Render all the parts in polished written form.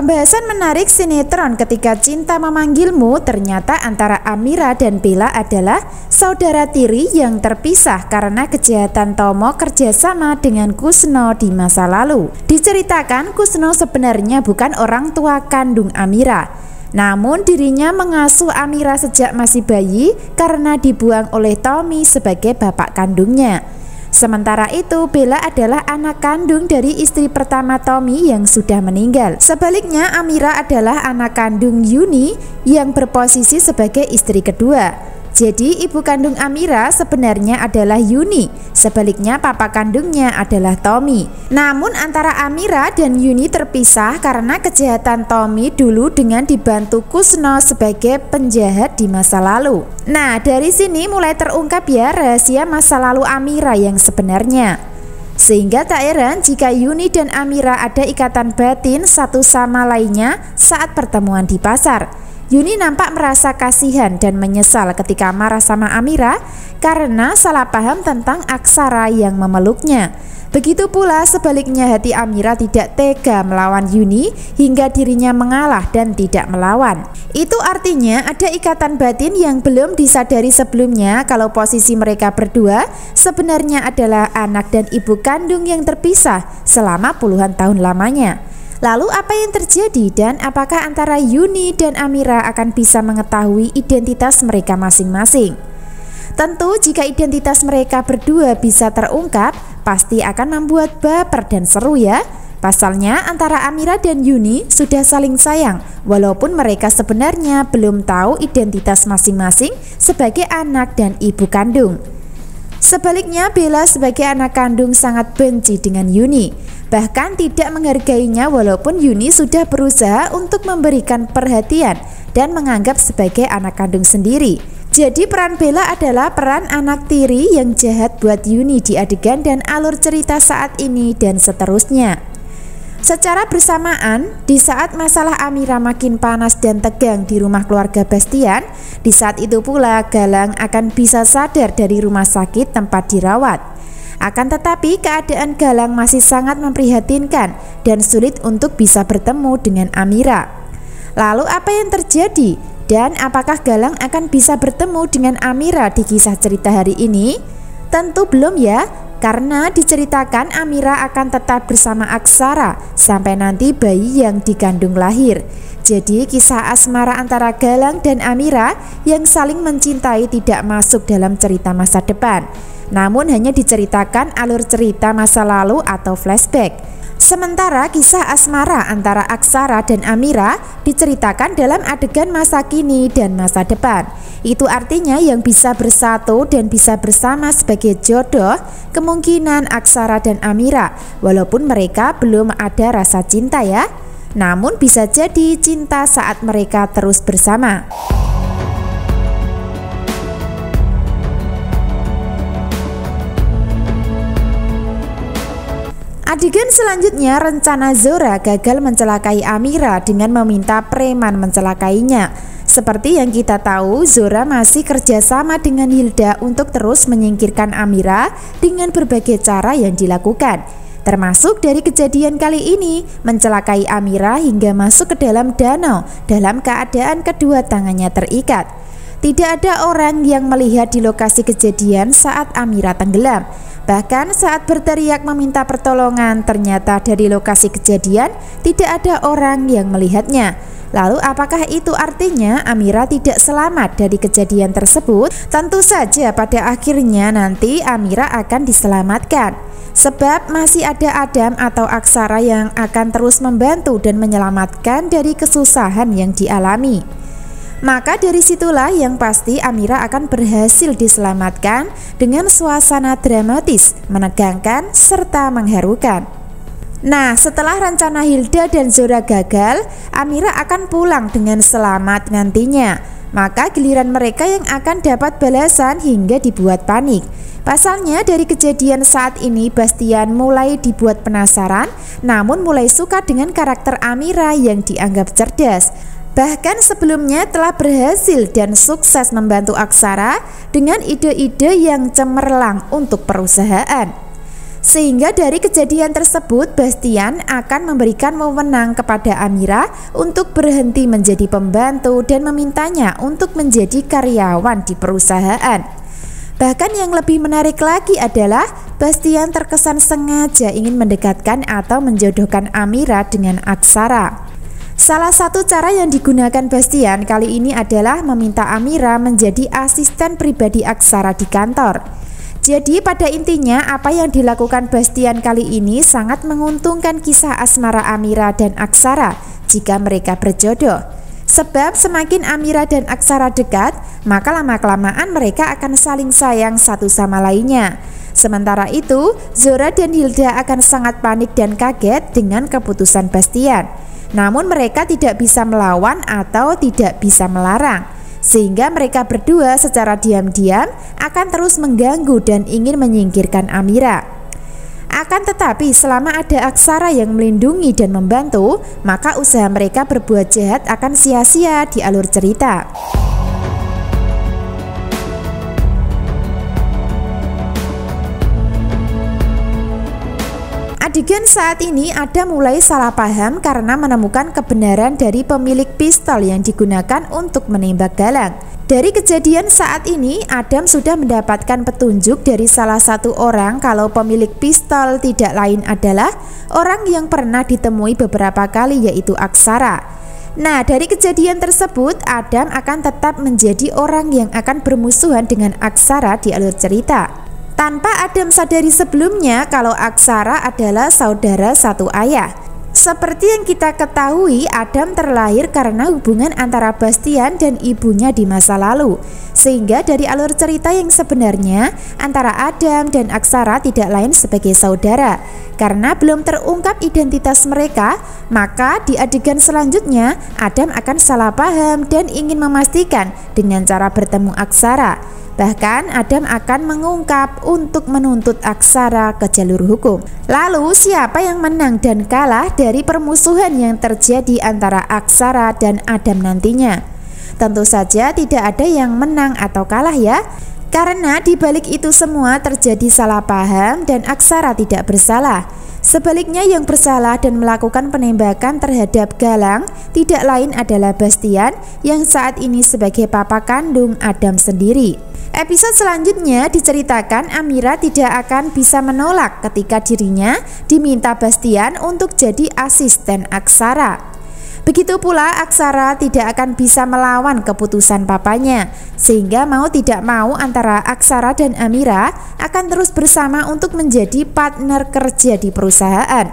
Pembahasan menarik sinetron Ketika Cinta Memanggilmu ternyata antara Amira dan Bella adalah saudara tiri yang terpisah karena kejahatan Tomo kerjasama dengan Kusno di masa lalu. Diceritakan Kusno sebenarnya bukan orang tua kandung Amira, namun dirinya mengasuh Amira sejak masih bayi karena dibuang oleh Tommy sebagai bapak kandungnya. Sementara itu, Bella adalah anak kandung dari istri pertama Tommy yang sudah meninggal. Sebaliknya, Amira adalah anak kandung Yuni yang berposisi sebagai istri kedua. Jadi, ibu kandung Amira sebenarnya adalah Yuni. Sebaliknya, papa kandungnya adalah Tommy. Namun, antara Amira dan Yuni terpisah karena kejahatan Tommy dulu dengan dibantu Kusno sebagai penjahat di masa lalu. Nah, dari sini mulai terungkap ya rahasia masa lalu Amira yang sebenarnya. Sehingga tak heran jika Yuni dan Amira ada ikatan batin satu sama lainnya saat pertemuan di pasar. Yuni nampak merasa kasihan dan menyesal ketika marah sama Amira karena salah paham tentang Aksara yang memeluknya. Begitu pula sebaliknya, hati Amira tidak tega melawan Yuni hingga dirinya mengalah dan tidak melawan. Itu artinya ada ikatan batin yang belum disadari sebelumnya kalau posisi mereka berdua sebenarnya adalah anak dan ibu kandung yang terpisah selama puluhan tahun lamanya. Lalu apa yang terjadi dan apakah antara Yuni dan Amira akan bisa mengetahui identitas mereka masing-masing? Tentu jika identitas mereka berdua bisa terungkap, pasti akan membuat baper dan seru ya. Pasalnya antara Amira dan Yuni sudah saling sayang, walaupun mereka sebenarnya belum tahu identitas masing-masing sebagai anak dan ibu kandung. Sebaliknya, Bella sebagai anak kandung sangat benci dengan Yuni, bahkan tidak menghargainya walaupun Yuni sudah berusaha untuk memberikan perhatian dan menganggap sebagai anak kandung sendiri. Jadi peran Bella adalah peran anak tiri yang jahat buat Yuni di adegan dan alur cerita saat ini dan seterusnya. Secara bersamaan, di saat masalah Amira makin panas dan tegang di rumah keluarga Bastian, di saat itu pula Galang akan bisa sadar dari rumah sakit tempat dirawat. Akan tetapi keadaan Galang masih sangat memprihatinkan dan sulit untuk bisa bertemu dengan Amira. Lalu apa yang terjadi? Dan apakah Galang akan bisa bertemu dengan Amira di kisah cerita hari ini? Tentu belum ya, karena diceritakan Amira akan tetap bersama Aksara sampai nanti bayi yang dikandung lahir. Jadi kisah asmara antara Galang dan Amira yang saling mencintai tidak masuk dalam cerita masa depan, namun hanya diceritakan alur cerita masa lalu atau flashback. Sementara kisah asmara antara Aksara dan Amira diceritakan dalam adegan masa kini dan masa depan. Itu artinya yang bisa bersatu dan bisa bersama sebagai jodoh kemungkinan Aksara dan Amira, walaupun mereka belum ada rasa cinta ya. Namun bisa jadi cinta saat mereka terus bersama. Adegan selanjutnya, rencana Zora gagal mencelakai Amira dengan meminta preman mencelakainya. Seperti yang kita tahu, Zora masih kerjasama dengan Hilda untuk terus menyingkirkan Amira dengan berbagai cara yang dilakukan. Termasuk dari kejadian kali ini, mencelakai Amira hingga masuk ke dalam danau dalam keadaan kedua tangannya terikat. Tidak ada orang yang melihat di lokasi kejadian saat Amira tenggelam. Bahkan saat berteriak meminta pertolongan, ternyata dari lokasi kejadian tidak ada orang yang melihatnya. Lalu apakah itu artinya Amira tidak selamat dari kejadian tersebut? Tentu saja pada akhirnya nanti Amira akan diselamatkan. Sebab masih ada Adam atau Aksara yang akan terus membantu dan menyelamatkan dari kesusahan yang dialami. Maka dari situlah yang pasti Amira akan berhasil diselamatkan dengan suasana dramatis, menegangkan, serta mengharukan. Nah, setelah rencana Hilda dan Zora gagal, Amira akan pulang dengan selamat nantinya. Maka giliran mereka yang akan dapat balasan hingga dibuat panik. Pasalnya dari kejadian saat ini Bastian mulai dibuat penasaran, namun mulai suka dengan karakter Amira yang dianggap cerdas. Bahkan sebelumnya telah berhasil dan sukses membantu Aksara dengan ide-ide yang cemerlang untuk perusahaan. Sehingga dari kejadian tersebut, Bastian akan memberikan wewenang kepada Amira untuk berhenti menjadi pembantu dan memintanya untuk menjadi karyawan di perusahaan. Bahkan yang lebih menarik lagi adalah Bastian terkesan sengaja ingin mendekatkan atau menjodohkan Amira dengan Aksara. Salah satu cara yang digunakan Bastian kali ini adalah meminta Amira menjadi asisten pribadi Aksara di kantor. Jadi pada intinya apa yang dilakukan Bastian kali ini sangat menguntungkan kisah asmara Amira dan Aksara jika mereka berjodoh. Sebab semakin Amira dan Aksara dekat, maka lama-kelamaan mereka akan saling sayang satu sama lainnya. Sementara itu, Zora dan Hilda akan sangat panik dan kaget dengan keputusan Bastian. Namun mereka tidak bisa melawan atau tidak bisa melarang, sehingga mereka berdua secara diam-diam akan terus mengganggu dan ingin menyingkirkan Amira. Akan tetapi selama ada Aksara yang melindungi dan membantu, maka usaha mereka berbuat jahat akan sia-sia di alur cerita. Adegan saat ini Adam mulai salah paham karena menemukan kebenaran dari pemilik pistol yang digunakan untuk menembak Galang. Dari kejadian saat ini, Adam sudah mendapatkan petunjuk dari salah satu orang kalau pemilik pistol tidak lain adalah orang yang pernah ditemui beberapa kali, yaitu Aksara. Nah, dari kejadian tersebut, Adam akan tetap menjadi orang yang akan bermusuhan dengan Aksara di alur cerita. Tanpa Adam sadari sebelumnya kalau Aksara adalah saudara satu ayah. Seperti yang kita ketahui, Adam terlahir karena hubungan antara Bastian dan ibunya di masa lalu. Sehingga dari alur cerita yang sebenarnya, antara Adam dan Aksara tidak lain sebagai saudara. Karena belum terungkap identitas mereka, maka di adegan selanjutnya Adam akan salah paham dan ingin memastikan dengan cara bertemu Aksara. Bahkan Adam akan mengungkap untuk menuntut Aksara ke jalur hukum. Lalu siapa yang menang dan kalah dari permusuhan yang terjadi antara Aksara dan Adam nantinya? Tentu saja tidak ada yang menang atau kalah ya. Karena di balik itu semua terjadi salah paham dan Aksara tidak bersalah. Sebaliknya yang bersalah dan melakukan penembakan terhadap Galang tidak lain adalah Bastian yang saat ini sebagai papa kandung Adam sendiri. Episode selanjutnya diceritakan Amira tidak akan bisa menolak ketika dirinya diminta Bastian untuk jadi asisten Aksara. Begitu pula Aksara tidak akan bisa melawan keputusan papanya, sehingga mau tidak mau antara Aksara dan Amira akan terus bersama untuk menjadi partner kerja di perusahaan.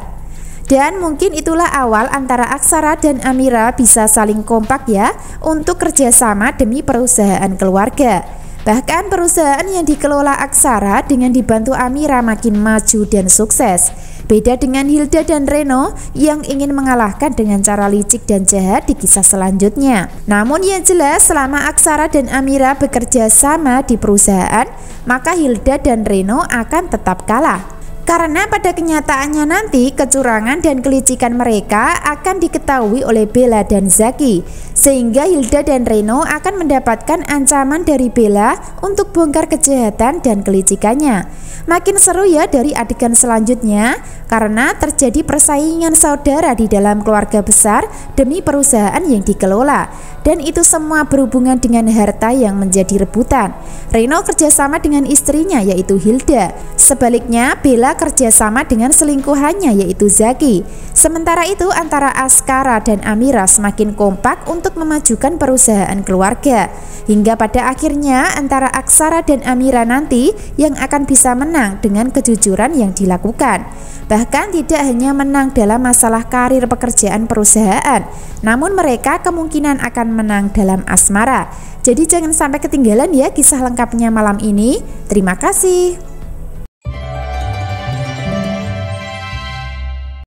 Dan mungkin itulah awal antara Aksara dan Amira bisa saling kompak ya untuk kerjasama demi perusahaan keluarga. Bahkan perusahaan yang dikelola Aksara dengan dibantu Amira makin maju dan sukses. Beda dengan Hilda dan Reno yang ingin mengalahkan dengan cara licik dan jahat di kisah selanjutnya. Namun yang jelas selama Aksara dan Amira bekerja sama di perusahaan, maka Hilda dan Reno akan tetap kalah. Karena pada kenyataannya nanti kecurangan dan kelicikan mereka akan diketahui oleh Bella dan Zaki, sehingga Hilda dan Reno akan mendapatkan ancaman dari Bella untuk bongkar kejahatan dan kelicikannya. Makin seru ya dari adegan selanjutnya karena terjadi persaingan saudara di dalam keluarga besar demi perusahaan yang dikelola, dan itu semua berhubungan dengan harta yang menjadi rebutan. Reno kerjasama dengan istrinya yaitu Hilda, sebaliknya Bella kerjasama dengan selingkuhannya yaitu Zaki. Sementara itu antara Askara dan Amira semakin kompak untuk memajukan perusahaan keluarga, hingga pada akhirnya antara Aksara dan Amira nanti yang akan bisa menang dengan kejujuran yang dilakukan. Bahkan tidak hanya menang dalam masalah karir pekerjaan perusahaan, namun mereka kemungkinan akan menang dalam asmara. Jadi jangan sampai ketinggalan ya kisah lengkapnya malam ini. Terima kasih.